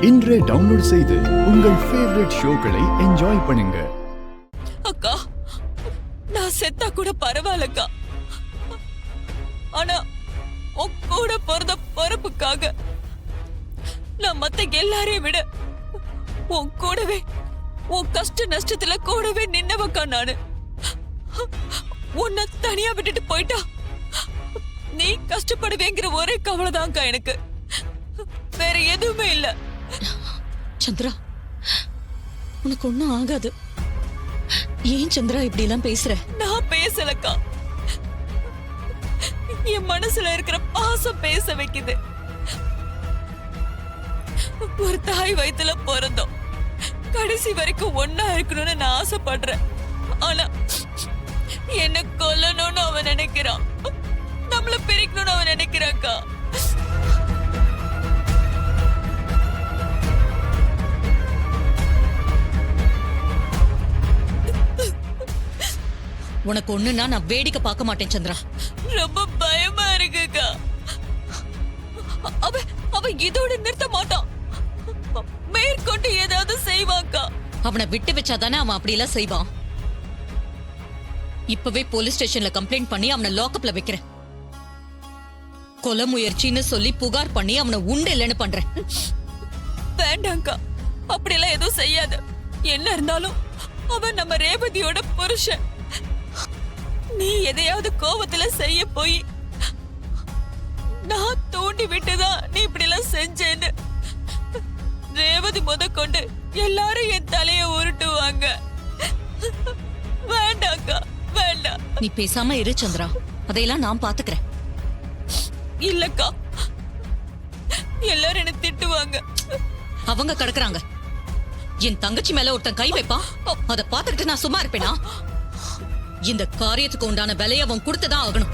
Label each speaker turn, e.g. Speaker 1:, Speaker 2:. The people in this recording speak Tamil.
Speaker 1: இன்றே டவுன்லோட் செய்து உங்கள் ஃபேவரட் ஷோக்களை என்ஜாய் பண்ணுங்க.
Speaker 2: அக்கா, நான் செத்தா கூட பரவாயில்லக்கா. ஆனா உன் கூட பிறந்த பொறுப்புக்காக நான் மத்த எல்லாரையும் விட உன் கூடவே உன் கஷ்ட நஷ்டத்துல கூடவே நின்னவக்கா நானு. உன்னை தனியா விட்டுட்டு போயிட்டா நீ கஷ்டப்படுவேங்கிற ஒரே கவலைதான்க்கா எனக்கு, வேற எதுவுமே இல்ல.
Speaker 3: சந்திரா, உனக்கு ஒண்ணும் ஆகாது. ஏன் சந்திரா இப்படி எல்லாம் பேசுற?
Speaker 2: நான் பேசலக்கா, என் மனசுல இருக்கிற பாசம் பேச வைக்குது. ஒரு தாய் வயித்துல பிறந்தோம், கடைசி வரைக்கும் ஒன்னா இருக்கணும்னு நான் ஆசைப்படுறேன். ஆனா என்ன கொல்லணும்னு அவன் நினைக்கிறான், நம்மள பிரிக்கணும்னு அவன் நினைக்கிறான்க்கா.
Speaker 3: உனக்கு ஒண்ணுன்னா நான் வேடிக்கை பார்க்க மாட்டேன் சந்திரா.
Speaker 2: ரொம்ப பயமா இருக்குக்கா. அவன் இதோட நிறுத்த மாட்டான், மேற்கொண்டு ஏதாவது செய்வான்க்கா.
Speaker 3: அவனை விட்டு வச்சாதானே அவன் அப்படி எல்லாம் செய்வான். இப்பவே போலீஸ் ஸ்டேஷன்ல கம்ப்ளைண்ட் பண்ணி அவனை லாக்அப்ல வைக்கிறேன். கொலை முயற்சின்னு சொல்லி புகார் பண்ணி அவனை உண்டு இல்லைன்னு பண்றேன்.
Speaker 2: வேண்டாங்க்கா, அப்படியெல்லாம் எதுவும் செய்யாத. என்ன இருந்தாலும் அவன் நம்ம ரேவதியோட புருஷன். நீ எதையாவது கோவத்துல செய்ய போய் நான் தூண்டி விட்டுதான் நீ இப்படி எல்லாம் செஞ்சேன்னு ரேவதி முதற்கொண்டு எல்லாரும் என் தலைய உருட்டுவாங்க. வேண்டாக்கா, வேண்டாம்.
Speaker 3: நீ பேசாம இரு சந்திரா, அதையெல்லாம் நான் பாத்துக்கிறேன்.
Speaker 2: இல்லக்கா, எல்லாரும் என்ன திட்டுவாங்க.
Speaker 3: அவங்க கிடக்குறாங்க. என் தங்கச்சி மேல ஒருத்தன் கை வைப்பான், அதை பாத்துக்கிட்டு நான் சும்மா இருப்பேனா? இந்த காரியத்துக்கு உண்டான விலையை அவன் கொடுத்துதான் ஆகணும்.